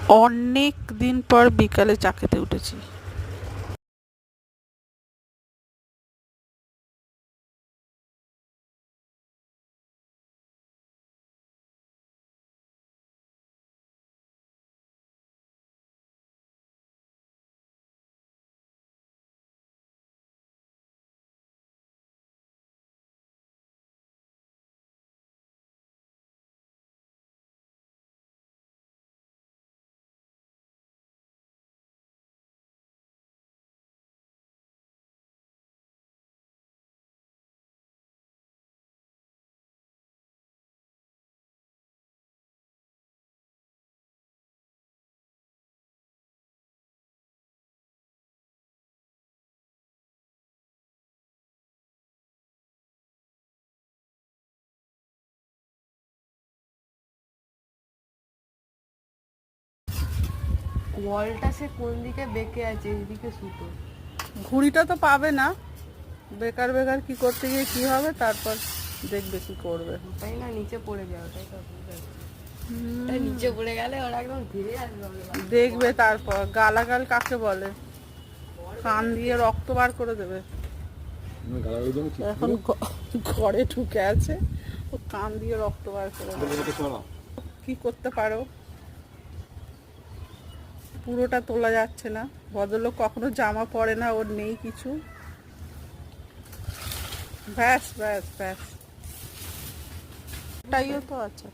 অনেক দিন পর বিকালে চা খেতে উঠেছি। ওয়ালটা সে কোন দিকে বেঁকে আছে, এইদিকে সুতো। ঘুড়িটা তো পাবে না, বেকার বেকার কি করতে গিয়ে কি হবে, তারপর দেখবে কি করবে। তাই না, নিচে পড়ে যাও, তাই তো নিচে পড়ে গেলে ওরা একদম ধীরে আসবে। দেখবে তারপর গালাগাল কাকে বলে, কান দিয়ে রক্ত বার করে দেবে। এখন ঘরে ঢুকে আছে, ও কান দিয়ে রক্ত বার করে দেবে। কি করতে পারো, পুরোটা তোলা যাচ্ছে না। ভদ্রলোক কখনো জামা পরে না, ওর নেই কিছু। ব্যাস ব্যাস ব্যাস, তাইও তো আছে।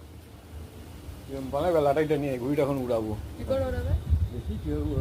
বানাবে লাটাইটা নিয়ে ঘুড়িটা এখন উড়াবো। কি করে ওড়াবে? দেখি কি